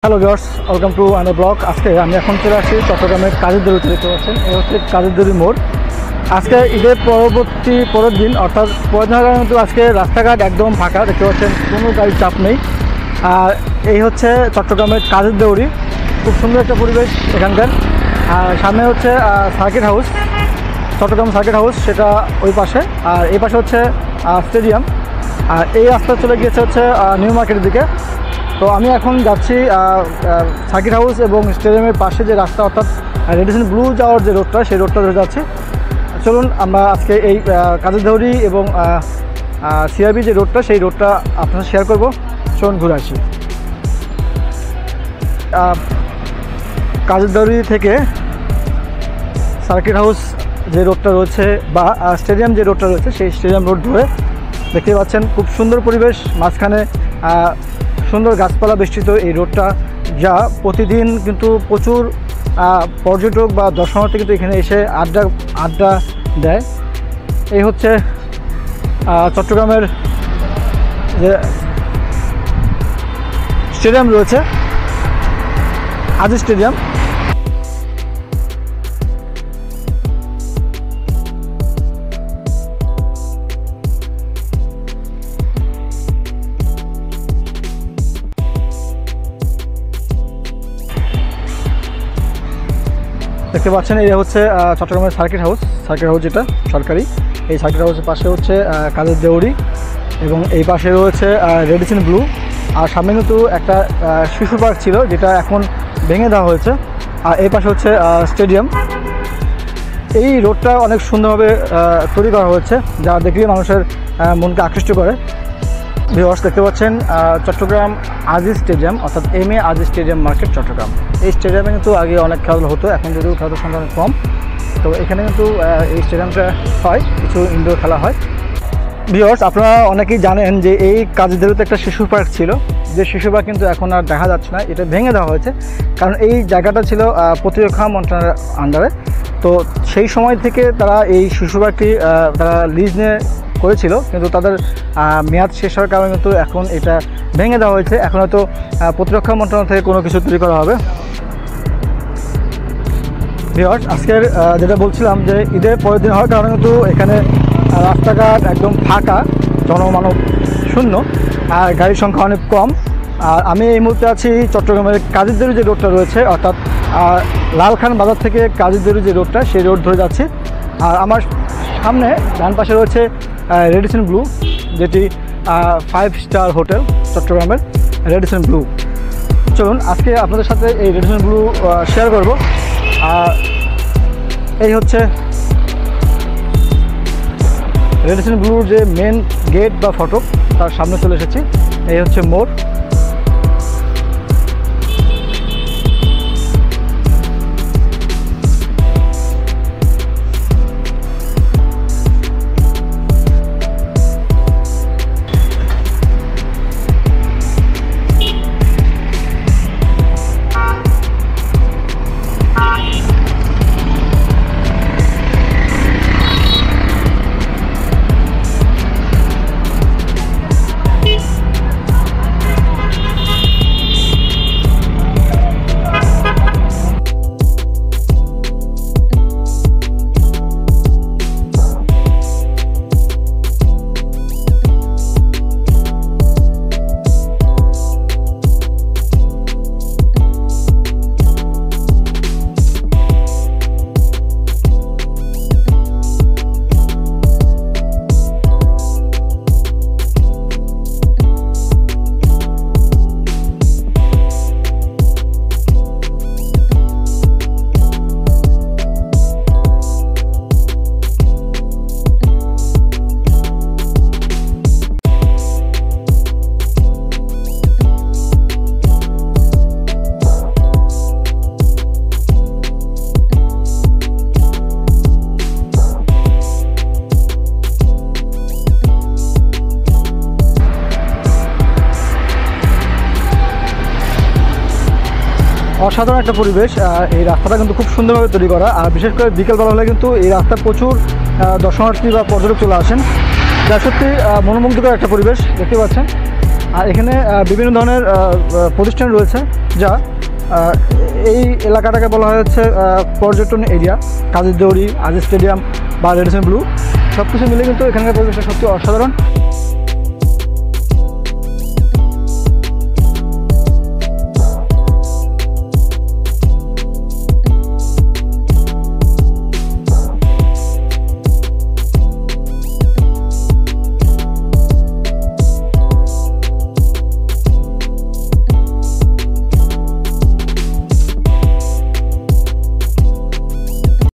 Hello viewers, welcome to another blog. আজকে আমি এখন চলে আসছি চট্টগ্রামের কাজের দড়িতে। দেখতে পাচ্ছেন এই হচ্ছে কাজের দড়ি মোড়। আজকে ঈদের পরের দিন অর্থাৎ পরের দিন কিন্তু আজকে রাস্তাঘাট একদম ফাঁকা। দেখতে পাচ্ছেন কোনো গাড়ির চাপ নেই। আর এই হচ্ছে চট্টগ্রামের কাজের দড়ি। খুব সুন্দর একটা পরিবেশ এখানকার। আর সামনে হচ্ছে circuit house, Chittagong circuit house, সেটা ওই পাশে। আর এই পাশে হচ্ছে স্টেডিয়াম। আর এই রাস্তা চলে গিয়েছে হচ্ছে নিউ মার্কেটের দিকে। তো আমি এখন যাচ্ছি সার্কিট হাউস এবং স্টেডিয়ামের পাশে যে রাস্তা, অর্থাৎ রেডিসন ব্লু যাওয়ার যে রোডটা, সেই রোডটা ধরে যাচ্ছি। চলুন আমরা আজকে এই কাজের দড়ি এবং সিআরবি যে রোডটা, সেই রোডটা আপনার শেয়ার করব। চলুন ঘুরে আসি। কাজের দড়ি থেকে সার্কিট হাউস যে রোডটা রয়েছে বা স্টেডিয়াম যে রোডটা রয়েছে, সেই স্টেডিয়াম রোড ধরে দেখতে পাচ্ছেন খুব সুন্দর পরিবেশ। মাঝখানে সুন্দর গাছপালা বেষ্টিত এই রোডটা, যা প্রতিদিন কিন্তু প্রচুর পর্যটক বা দর্শনার্থী কিন্তু এখানে এসে আড্ডা দেয়। এই হচ্ছে চট্টগ্রামের যে স্টেডিয়াম রয়েছে, আজিজ স্টেডিয়াম। দেখতে পাচ্ছেন এই হচ্ছে চট্টগ্রামের সার্কিট হাউস যেটা সরকারি। এই সার্কিট হাউসের পাশে হচ্ছে কাজের দড়ি এবং এই পাশে রয়েছে রেডিসন ব্লু। আর সামনে কিন্তু একটা শিশু পার্ক ছিল, যেটা এখন ভেঙে দেওয়া হয়েছে। আর এই পাশে হচ্ছে স্টেডিয়াম। এই রোডটা অনেক সুন্দরভাবে তৈরি করা হয়েছে, যা দেখলে মানুষের মনকে আকৃষ্ট করে। ভিউয়ার্স, দেখতে পাচ্ছেন চট্টগ্রাম আজিজ স্টেডিয়াম, অর্থাৎ MA Aziz stadium market Chittagong. এই স্টেডিয়ামে কিন্তু আগে অনেক খেলাধুলা হতো, এখন যদিও খেলাধুলার সংখ্যা অনেক কম। তো এখানে কিন্তু এই স্টেডিয়ামটা হয়, কিছু ইনডোর খেলা হয়। ভিউয়ার্স, আপনারা অনেকেই জানেন যে এই কাজের দড়িতে একটা শিশু পার্ক ছিল, যে শিশু পার্ক কিন্তু এখন আর দেখা যাচ্ছে না। এটা ভেঙে দেওয়া হয়েছে, কারণ এই জায়গাটা ছিল প্রতিরক্ষা মন্ত্রণালয়ের আন্ডারে। তো সেই সময় থেকে তারা এই শিশু পার্কটি তারা লিজ নিয়ে করেছিল, কিন্তু তাদের মেয়াদ শেষ হওয়ার কারণে কিন্তু এখন এটা ভেঙে দেওয়া হয়েছে। এখন হয়তো প্রতিরক্ষা মন্ত্রণালয় থেকে কোনো কিছু তৈরি করা হবে। ভিউয়ার্স, আজকের যেটা বলছিলাম যে ঈদের পরের দিন হওয়ার কারণে কিন্তু এখানে রাস্তাঘাট একদম ফাঁকা, জনমানব শূন্য, আর গাড়ির সংখ্যা অনেক কম। আর আমি এই মুহূর্তে আছি চট্টগ্রামের কাজের দড়ি যে রোডটা রয়েছে, অর্থাৎ লালখান বাজার থেকে কাজের দড়ি যে রোডটা, সেই রোড ধরে যাচ্ছি। আর আমার সামনে ডান পাশে রয়েছে রেডিসন ব্লু, যেটি 5 স্টার হোটেল চট্টগ্রামের রেডিসন ব্লু। চলুন আজকে আপনাদের সাথে এই রেডিসন ব্লু শেয়ার করব। আর এই হচ্ছে রেডিসন ব্লুর যে মেন গেট বা ফটক, তার সামনে চলে এসেছি। এই হচ্ছে মোড়। অসাধারণ একটা পরিবেশ। এই রাস্তাটা কিন্তু খুব সুন্দরভাবে তৈরি করা। আর বিশেষ করে বিকেলবেলা হলে কিন্তু এই রাস্তায় প্রচুর দর্শনার্থী বা পর্যটক চলে আসেন, যা সত্যি মনোমুগ্ধকর একটা পরিবেশ দেখতে পাচ্ছেন। আর এখানে বিভিন্ন ধরনের প্রতিষ্ঠান রয়েছে। যা এই এলাকাটাকে বলা হচ্ছে পর্যটন এরিয়া। কাজের দেউরি, আজিজ স্টেডিয়াম বা রেডিসন ব্লু সব কিছু মিলে কিন্তু এখানকার পরিবেশটা সত্যি অসাধারণ।